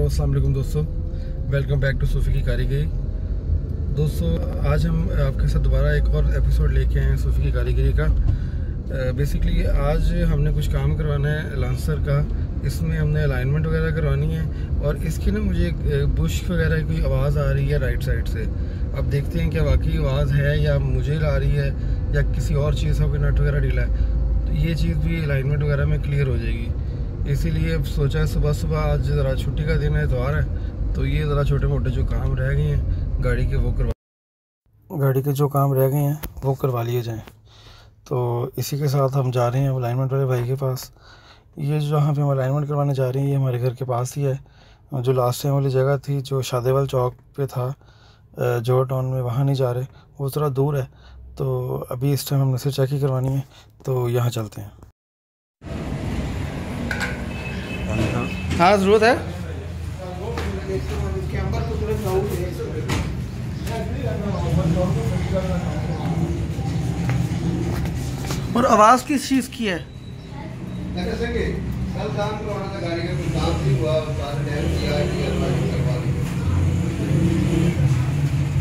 अस्सलाम वालेकुम दोस्तों, वेलकम बैक टू सूफ़ी की कारीगरी। दोस्तों आज हम आपके साथ दोबारा एक और एपिसोड लेके आए हैं सूफ़ी की कारीगरी का। बेसिकली आज हमने कुछ काम करवाना है लांसर का। इसमें हमने अलाइनमेंट वगैरह करवानी है और इसकी ना मुझे बुश वगैरह की आवाज़ आ रही है राइट साइड से। अब देखते हैं क्या वाकई आवाज़ है या मुझे आ रही है या किसी और चीज़ का कोई नट वगैरह ढीला है। तो ये चीज़ भी अलाइनमेंट वगैरह में क्लियर हो जाएगी। इसीलिए सोचा है सुबह सुबह आज ज़रा छुट्टी का दिन है, इतवार है, तो ये ज़रा छोटे मोटे जो काम रह गए हैं गाड़ी के जो काम रह गए हैं वो करवा लिए जाएं। तो इसी के साथ हम जा रहे हैं अलाइनमेंट वाले भाई के पास। ये जहाँ पे हम अलाइनमेंट करवाने जा रहे हैं ये हमारे घर के पास ही है। जो लास्ट टाइम वाली जगह थी जो शादेवाल चौक पे था जोहर टाउन में, वहाँ नहीं जा रहे, वो थोड़ा दूर है। तो अभी इस टाइम हमने सिर्फ चेक ही करवानी है, तो यहाँ चलते हैं। हाँ ज़रूरत है। और आवाज़ किस चीज़ की है?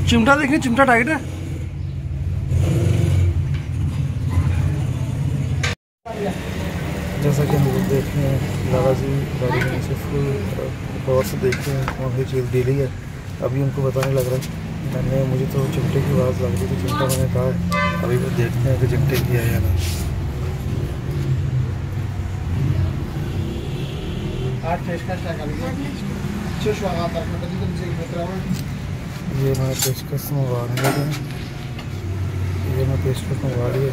चिमटा देखिए, चिमटा टाइट है। जैसा कि हम लोग देख रहे हैं दादाजी गाड़ी में से फुल गौर से देख रहे हैं कौन सी चीज़ डीली है। अभी उनको पता नहीं लग रहा है। मुझे तो चिमटे की आवाज़ लग रही थी, चिमटा मैंने कहा है। अभी वो देखते हैं कि चिमटे की है या नहीं। ये मैं पेशकश मंगवाने लगे, ये मैं पेशकश मंगवा ली है।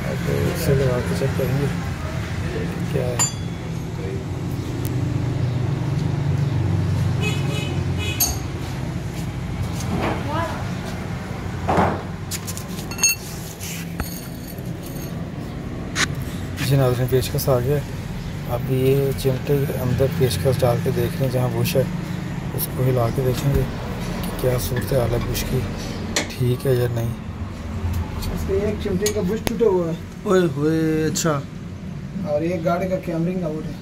अब इससे लगा के चेक करेंगे क्या है। जी नाज़रीन, पेशकश आ गया। अब ये चिमटे के अंदर पेशकश डाल के देख रहे हैं, जहाँ बुश है उसको हिला के देखेंगे कि क्या सूरत हाल है बुश की, ठीक है या नहीं। एक चिमटे का बुश टूटा हुआ है। ओए होए, अच्छा। और ये गाड़ी का कैमरिंग आउट है।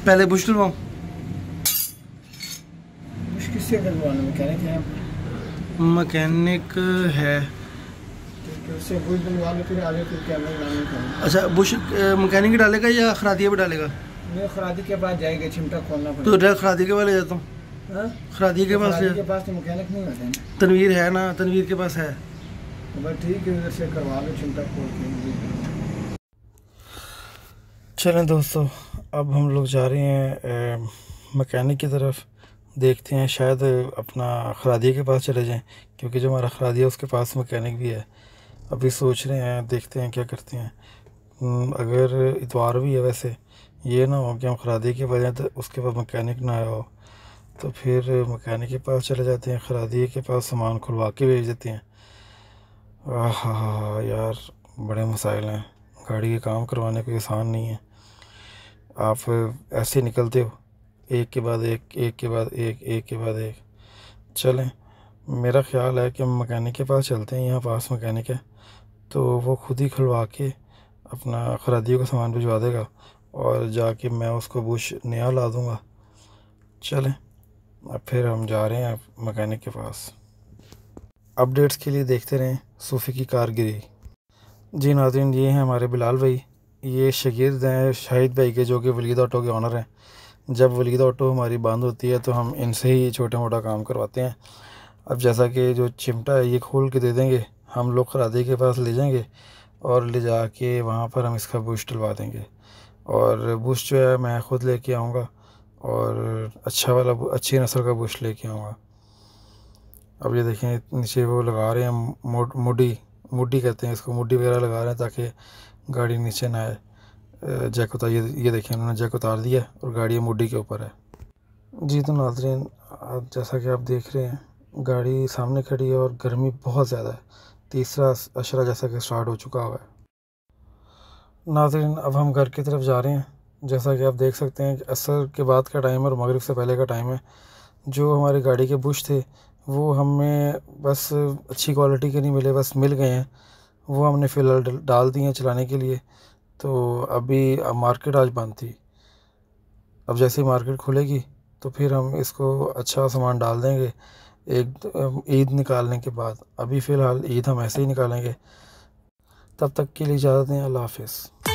पहले बुश डलवाऊं? बुश किससे डलवाना? मैकेनिक है? मैकेनिक है। उससे बुश डलवा लो, फिर आगे फिर कैमरिंग लाने का। अच्छा, बुश मैकेनिक ही डालेगा या खरादिया भी डालेगा? मैं खरादी के पास जाएगा, चिमटा खोलना पड़ेगा। तो डायरेक्ट खरादी के पास ले जाता हूँ। खरादी के पास तो मैकेनिक नहीं होता है। तनवीर है ना, तनवीर के पास है। तो बस ठीक है, उधर से करवा लो चिमटा खोल के। चलें दोस्तों, अब हम लोग जा रहे हैं मैकेनिक की तरफ। देखते हैं शायद अपना खरादिया के पास चले जाएं, क्योंकि जो हमारा खरादिया उसके पास मैकेनिक भी है। अभी सोच रहे हैं, देखते हैं क्या करते हैं। अगर इतवार भी है, वैसे ये ना हो कि हम खरादी के पास जाएँ तो उसके पास मैकेनिक ना आया हो, तो फिर मैकेनिक के पास चले जाते हैं, खरादी के पास सामान खुलवा के भेज देते हैं। हाँ यार, बड़े मसाइल हैं, गाड़ी के काम करवाने कोई आसान नहीं है। आप ऐसे निकलते हो एक के बाद एक, एक के बाद एक, एक के बाद एक। चलें, मेरा ख़्याल है कि हम मैकेनिक के पास चलते हैं, यहाँ पास मैकेनिक है, तो वो खुद ही खुलवा के अपना खरादियों का सामान भिजवा देगा और जाके मैं उसको बुश नया ला दूँगा। चलें, अब फिर हम जा रहे हैं मैकेनिक के पास। अपडेट्स के लिए देखते रहें सूफ़ी की कारगिरी। जी नाज़रीन, ये हैं हमारे बिलाल भाई, ये शागिर्द हैं शाहिद भाई के, जो कि वलीद ऑटो के ऑनर हैं। जब वलीद ऑटो हमारी बंद होती है तो हम इनसे ही छोटा मोटा काम करवाते हैं। अब जैसा कि जो चिमटा है ये खोल के दे देंगे, हम लोग खरादी के पास ले जाएंगे और ले जा के वहाँ पर हम इसका बुश डलवा देंगे। और बुश जो है मैं ख़ुद लेके आऊँगा और अच्छा वाला अच्छी नस्ल का बुश लेके आऊँगा। अब ये देखें नीचे वो लगा रहे हैं मुड्डी कहते हैं इसको, मुड्डी वगैरह लगा रहे हैं ताकि गाड़ी नीचे ना आए। जैक उतार, ये देखें उन्होंने जैक उतार दिया और गाड़ी मुड्डी के ऊपर है। जी तो नाज़रीन, जैसा कि आप देख रहे हैं गाड़ी सामने खड़ी है और गर्मी बहुत ज़्यादा है। तीसरा अशरा जैसा कि स्टार्ट हो चुका हुआ है। नाज़रीन, अब हम घर की तरफ जा रहे हैं। जैसा कि आप देख सकते हैं कि असर के बाद का टाइम है और मगरिब से पहले का टाइम है। जो हमारी गाड़ी के बुश थे वो हमें बस अच्छी क्वालिटी के नहीं मिले, बस मिल गए हैं, वो हमने फ़िलहाल डाल दिए हैं चलाने के लिए। तो अभी मार्केट आज बंद थी, अब जैसे ही मार्केट खुलेगी तो फिर हम इसको अच्छा सामान डाल देंगे एक ईद निकालने के बाद। अभी फ़िलहाल ईद हम ऐसे ही निकालेंगे। तब तक के लिए इजाज़त दें। अल्लाह हाफ़िज़।